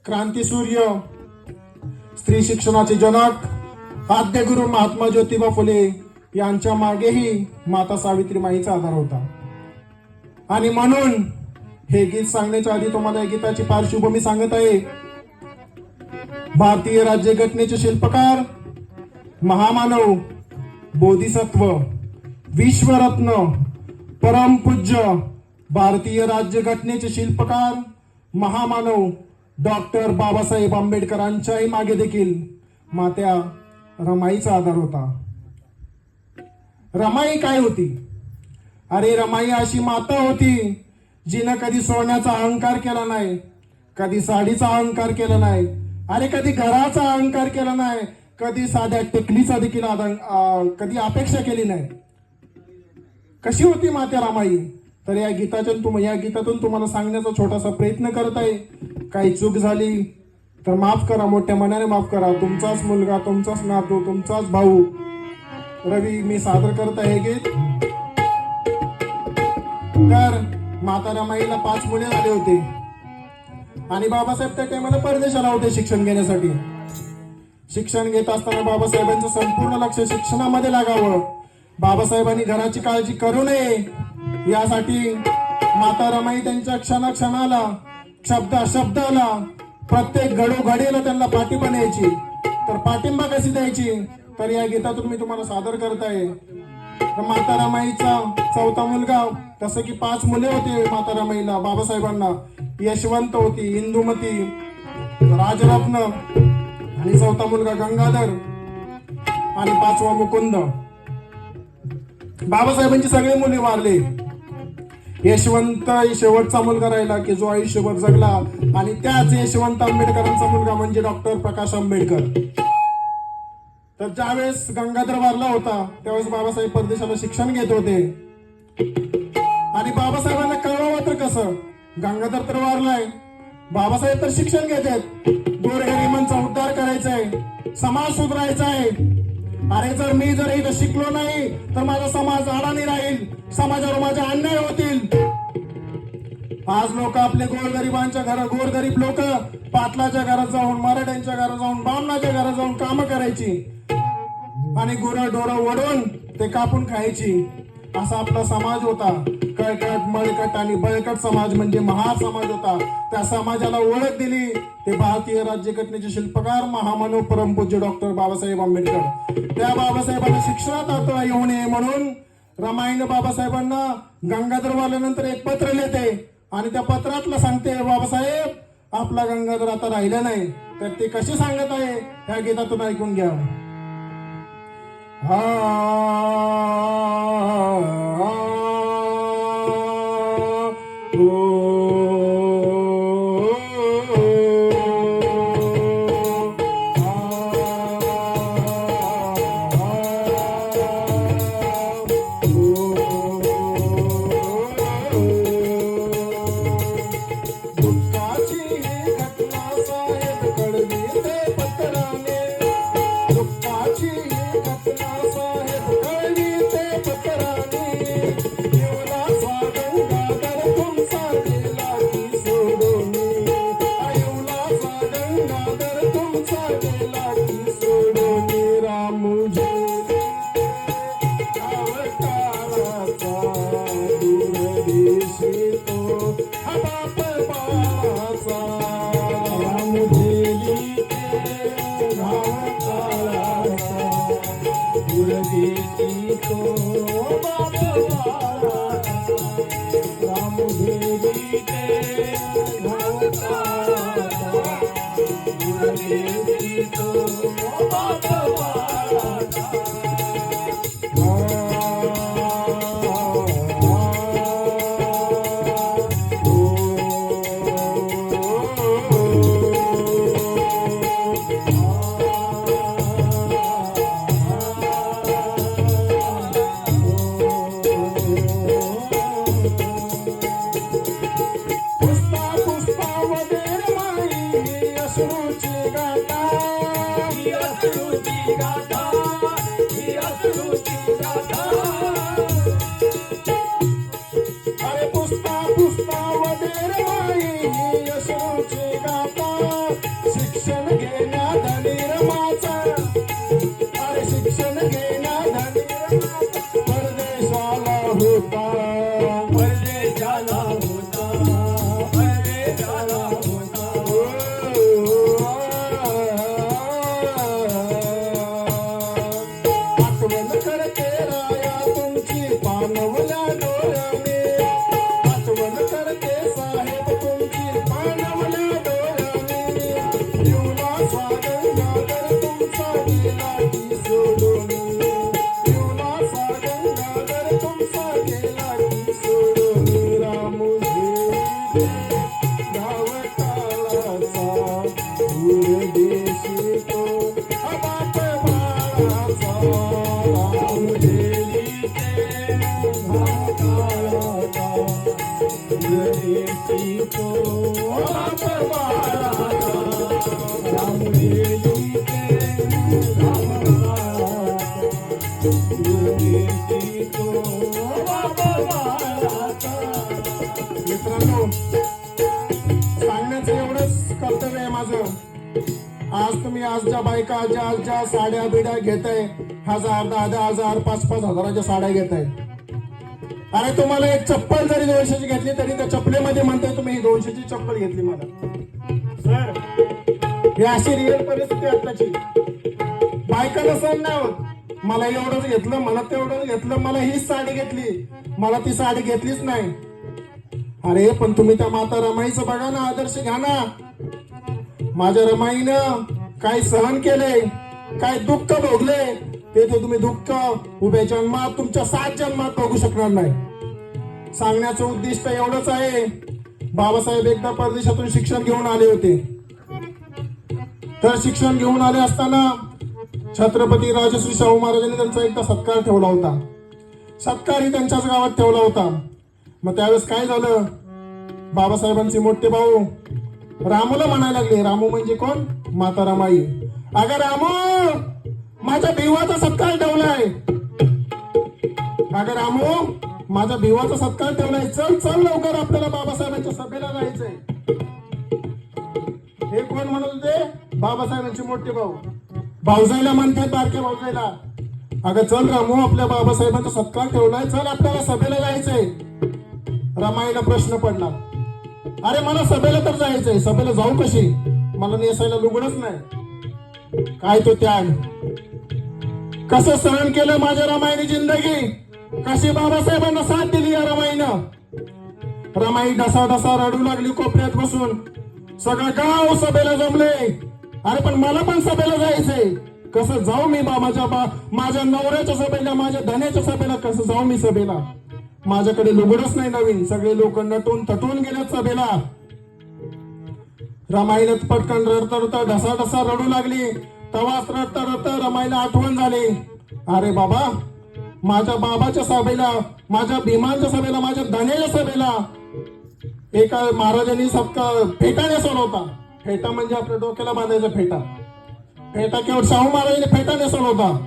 क्रांतीसूर्य, स्त्री शिक्षणाचे जनक आद्य गुरु महात्मा ज्योतिबा फुले यांच्या मागेही माता सावित्रीमाईचा आधार होता. आणि म्हणून हे गीत सांगण्याच्या आधी तुम्हाला या गीताची पार्श्वभूमी सांगत आहे. भारतीय राज्यघटनेचे शिल्पकार, महामानव, बोधिसत्व, विश्वरत्न, परमपूज्य भारतीय राज्यघटनेचे शिल्पकार, महामानव डॉक्टर बाबासाहेब आंबेडकरांच्याही मागे देखील मात्या रमाईचा आधार होता. रमाई काय होती? अरे रमाई अशी माता होती जिनं कधी सोन्याचा अहंकार केला नाही, कधी साडीचा अहंकार केला नाही, अरे कधी घराचा अहंकार केला नाही, कधी साध्या टेकलीचा देखील कधी अपेक्षा केली नाही. कशी होती माता रमाई? तर या गीतातून तुम्हाला सांगण्याचा छोटासा प्रयत्न करत आहे. काही चूक झाली तर माफ करा, मोठ्या मनाने माफ करा. तुमचाच मुलगा, तुमचाच नातू, तुमचाच भाऊ रवी मी सादर करत आहे गीत. तर माता रमाईला 5 मुले झाले होते आणि बाबासाहेब त्या टायमाला परदेशाला होते शिक्षण घेण्यासाठी. शिक्षण घेत असताना बाबासाहेबांचं संपूर्ण लक्ष शिक्षणामध्ये लागावं, बाबासाहेबांनी घराची काळजी करू नये यासाठी माता रमाई त्यांच्या क्षणाक्षणाला, शब्दाला, प्रत्येक घडोघडीला त्यांना पाठिंबा द्यायची. तर पाठिंबा कशी द्यायची? तर या गीतातून मी तुम्हाला सादर करत आहे. माता रमाईचा 4था मुलगा, तसं की 5 मुले होते माता रमाईला, बाबासाहेबांना. यशवंत होती, इंदुमती, राजरत्न आणि 4था मुलगा गंगाधर आणि 5वा मुकुंद. बाबासाहेबांची सगळे मुले वारले. यशवंत शेवटचा मुलगा राहिला की जो आयुष्यभर जगला आणि त्याच यशवंत आंबेडकरांचा मुलगा म्हणजे डॉक्टर प्रकाश आंबेडकर. तर ज्यावेळेस गंगाधर वारला होता त्यावेळेस बाबासाहेब परदेशाला शिक्षण घेत होते आणि बाबासाहेबांना कळवावं तर कसं? गंगाधर तर वारलाय, बाबासाहेब तर शिक्षण घेत आहेत, गोरगरिबांचा उद्धार करायचा आहे, समाज सुधारायचा आहे. अरे जर इथं शिकलो नाही तर माझा समाज अडाणी राहील, समाजावर माझे अन्याय होतील. आज लोक आपले गोरगरीब लोक पाटलाच्या घरात जाऊन, मराठ्यांच्या घरात जाऊन, बामणाच्या घरात जाऊन कामं करायची आणि गुरंढोरं ओढून ते कापून खायची. असा आपला समाज होता. कळकट, मळकट आणि बळकट समाज म्हणजे महार समाज होता. त्या समाजाला ओळख दिली ते भारतीय राज्यघटनेचे शिल्पकार, महामानव, परमपूज्य डॉक्टर बाबासाहेब आंबेडकर. त्या बाबासाहेबांना शिक्षणात अडथळा येऊ नये म्हणून रमाईने बाबासाहेबांना गंगाधर वारल्यानंतर एक पत्र लिहिते आणि त्या पत्रातलं सांगते, बाबासाहेब आपला गंगाधर आता राहिला नाही. तर ते कशी सांगत आहे ह्या गीतातून ऐकून घ्या. पुष्पा वगैरे यशोची गाथा माझं. आज तुम्ही ज्या बायका ज्या साड्या बिड्या घेताय, 1000 10,000 5,5 हजाराच्या साड्या घेताय. अरे तुम्हाला एक चप्पल जरी 200ची घेतली तरी त्या चप्पलेमध्ये म्हणताय तुम्ही ही 200ची चप्पल घेतली मला. सर, ही अशी रिअल परिस्थिती आताची. बायकाला सण नाही होत. मला एवढंच घेतलं, मला तेवढंच घेतलं, मला हीच साडी घेतली, मला ती साडी घेतलीच नाही. अरे पण तुम्ही त्या माता रमाईचं बघा ना, आदर्श घ्या ना. माझ्या रमाईनं काय सहन केले, काय दुःख भोगले, ते तुम्ही दुःख उभ्या जन्मात तुमच्या 7 जन्मात बघू शकणार नाही. सांगण्याचं उद्दिष्ट एवढंच आहे. बाबासाहेब एकदा परदेशातून शिक्षण घेऊन आले होते. तर शिक्षण घेऊन आले असताना छत्रपती राजश्री शाहू महाराजांनी त्यांचा एकदा सत्कार ठेवला होता. सत्कारही त्यांच्याच गावात ठेवला होता. मग त्यावेळेस काय झालं, बाबासाहेबांचे मोठे भाऊ रामूला म्हणायला लागले. रामू म्हणजे कोण? माता रमाई. अगं रामू, माझ्या भिवाचा सत्कार ठेवलाय. अगं रामू, माझ्या भिवाचा सत्कार ठेवलाय, चल चल लवकर, आपल्याला बाबासाहेबांच्या सभेला जायचंय. हे कोण म्हणत होते? बाबासाहेबांचे मोठे भाऊ. भाऊजाईला म्हणतात, बारक्या भाऊजाईला. अगं चल रामू, आपल्या बाबासाहेबांचा सत्कार ठेवलाय, चल आपल्याला सभेला जायचंय. रमाईला प्रश्न पडला, अरे मला सभेला तर जायचंय, सभेला जाऊ कशी? मला नेसायला लुगडच नाही. काय तो त्याग, कसं सहन केलं माझ्या रमाईने जिंदगी, कशी बाबासाहेबांना साथ दिली या रमाईनं. रमाई ढसा ढसा रडू लागली कोपऱ्यात बसून. सगळं गाव सभेला जमले. अरे पण मला पण सभेला जायचंय, कसं जाऊ मी माझ्या नवऱ्याच्या सभेला, माझ्या धन्याच्या सभेला कसं जाऊ मी सभेला? माझ्याकडे लुगडच नाही नवीन. सगळे लोक नटून थटून गेलेत सभेला. रमाईला पटकन रडता रडता ढसा ढसा रडू लागली. तवाच रडता रडता रमाईला आठवण झाली, अरे बाबा, माझ्या बाबाच्या सभेला, माझ्या भीमांच्या सभेला, माझ्या धन्याच्या सभेला एका महाराजांनी सबका फेटा नेसवला होता. फेटा म्हणजे आपल्या डोक्याला बांधायचा फेटा. फेटा केवळ शाहू महाराजांनी फेटा नेसवला होता.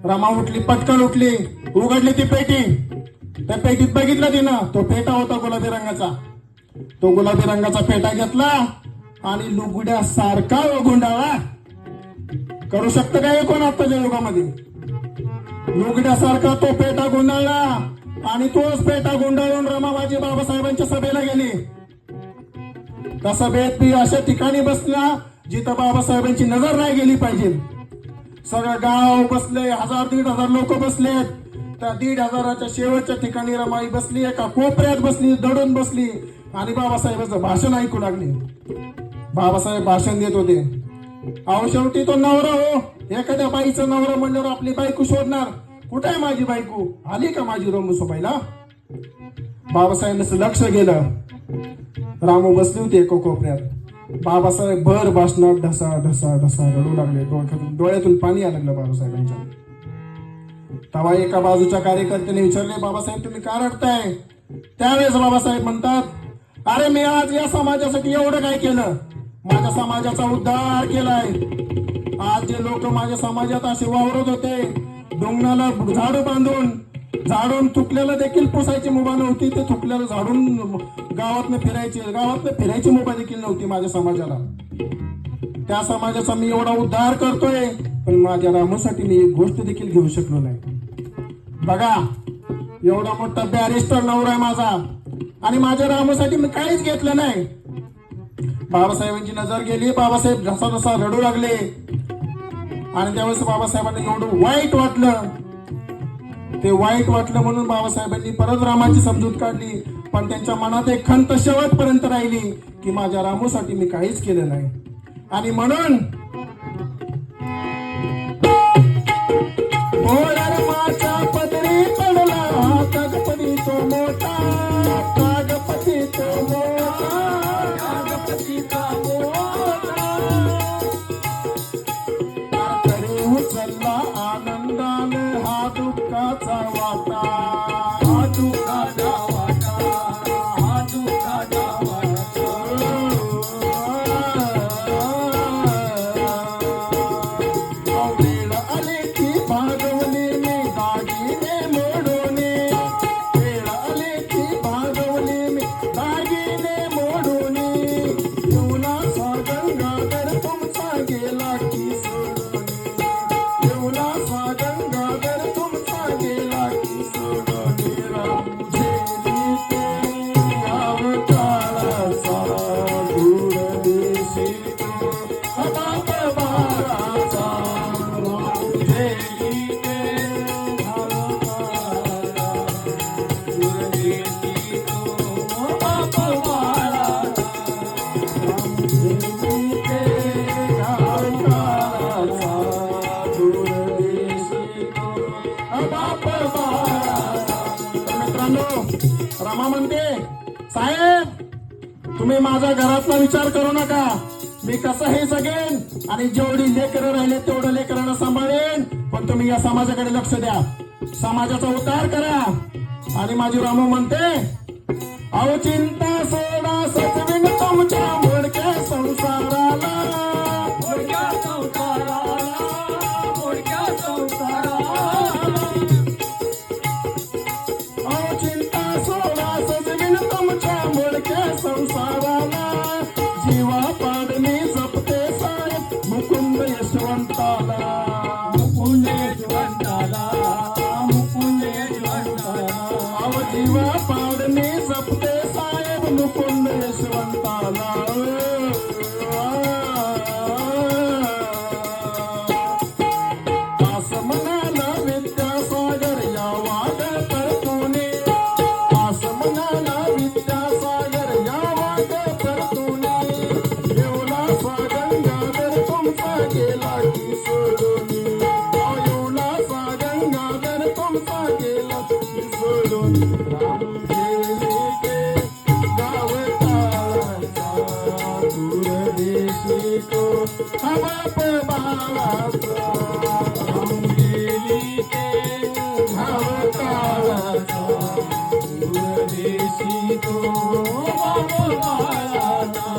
रमा उठली, पटकन उठली, उघडली ती पेटी. त्या पेटीत बघितलं तिनं, तो फेटा होता गुलाबी रंगाचा. तो गुलाबी रंगाचा फेटा घेतला आणि लुगड्यासारखा गुंडाळा. करू शकतं काय कोण आताच्या युगामध्ये? लुगड्यासारखा तो फेटा गुंडाळला आणि तोच फेटा गुंडाळून रमाबाजी बाबासाहेबांच्या सभेला गेली. त्या सभेत ती अशा ठिकाणी बसला जिथं बाबासाहेबांची नजर नाही गेली पाहिजे. सगळं गाव बसले, 1000-1500 लोक बसलेत. त्या 1,500च्या शेवटच्या ठिकाणी रमाई बसली, एका कोपऱ्यात बसली, दडून बसली आणि बाबासाहेबांचं भाषण ऐकू लागली. बाबासाहेब भाषण देत होते. अहो शेवटी तो नवरा हो, एखाद्या बाईचा नवरा म्हणल्यावर आपली बायको शोधणार. कुठे आहे माझी बायको? आली का माझी रमूसोबाईला? बाबासाहेबांचं लक्ष गेलं. रामू बसली होती एका कोपऱ्यात. बाबासाहेब भर भाषणात ढसा ढसा ढसा रडू लागले. डोळ्यातून पाणी आलं लागलं बाबासाहेबांच्या. तेव्हा एका बाजूच्या कार्यकर्त्याने विचारले, बाबासाहेब तुम्ही का रडताय? त्यावेळेस बाबासाहेब म्हणतात, अरे मी आज या समाजासाठी एवढं काय केलं, माझ्या समाजाचा उद्धार केलाय. आज जे लोक माझ्या समाजात असे वावरत होते, डोंगराला झाडून थुकलेलं देखील पुसायची मुभा नव्हती, ते थुकलेलं झाडून गावातनं फिरायची मुभा देखील नव्हती माझ्या समाजाला. त्या समाजाचा मी एवढा उद्धार करतोय, पण माझ्या रामूसाठी मी एक गोष्ट देखील घेऊ शकलो नाही. बघा, एवढा मोठा बॅरिस्टर नवरा आहे माझा आणि माझ्या रामूसाठी मी काहीच घेतलं नाही. बाबासाहेबांची नजर गेली. बाबासाहेब ढसा ढसा रडू लागले आणि त्यावेळेस बाबासाहेबांना एवढं वाईट वाटलं. ते वाईट वाटलं म्हणून बाबासाहेबांनी परत रामाची समजूत काढली, पण त्यांच्या मनात एक खंत शेवटपर्यंत राहिली की माझ्या रामूसाठी मी काहीच केलं नाही. आणि म्हणून पदरी पडला कागपती तो मोठा, कागपती तो मोठा, कागपती तो मोठा. तरी उचलला आनंदाने हा दुःखाचा वाटा, हा दुःखाचा वाटा, हा दुःखाचा वाटा. वेळ आली की भागवली मी तुम्ही माझ्या घरातला विचार करू नका. मी कसंही जगेन आणि जेवढी लेकरं राहिले तेवढं लेकरांना सांभाळेन. पण तुम्ही या समाजाकडे लक्ष द्या, समाजाचा उद्धार करा. आणि माझी रामू म्हणते, अहो चिंता सोडा सजविन तुमच्या मोडक्या संसाराला. मोडक्या संसाराला, मोडक्या संसाराला. अहो चिंता सोडा सजविन तुमच्या मोडक्या संसाराला. जीवा पाडणे जपते साहेब मुकुंद यशवंताला. मुकुंद यशवंताला, मुकुंद यशवंताला. अहो जीवा पाडणे जपते साहेब मुकुंद यशवंताला. असं म्हणाला विद्यासागर या वाग तरतुने. असं म्हणाला विद्यासागर या वाग तरतुने. येवलासा गंगाधर तुमचा गेला की सोडून. येवलासा गंगाधर तुमचा गेला की सोडून. राम गेले ते गाव काळाचा दूरदेशी तो हा बाप बाळाचा. राम गेली ते गाव काळाचा दूरदेशी तो बाप बाळाचा.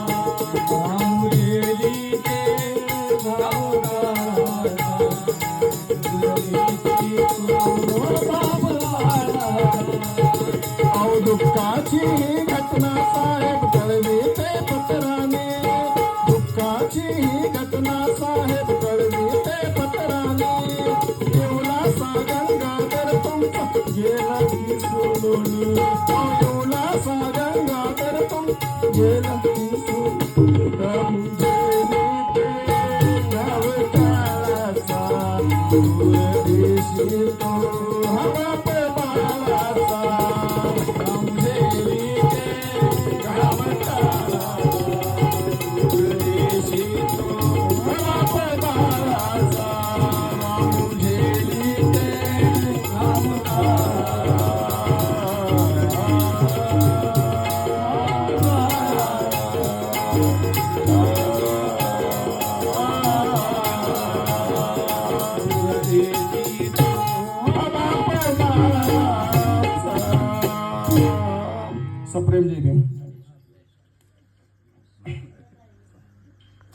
राम गेली ते गावगावाचा. दुर्गेशी तो बाप बाळाचा. अहो दुःखाची घटना साहेब कळविते पत्राने. दुःखाची घटना साहेब कळविते पत्राने. येवलासा गंगाधर तुमचा गेला की सोडून. येवलासा गंगाधर तुमचा गेला की सोडून. राम गेली ते गाव काळाचा दूरदेशी तो हा बाप बाळाचा. राम गेली ते गाव काळाचा दूरदेशी तो हा बाप बाळाचा. राम गेली ते गाव काळाचा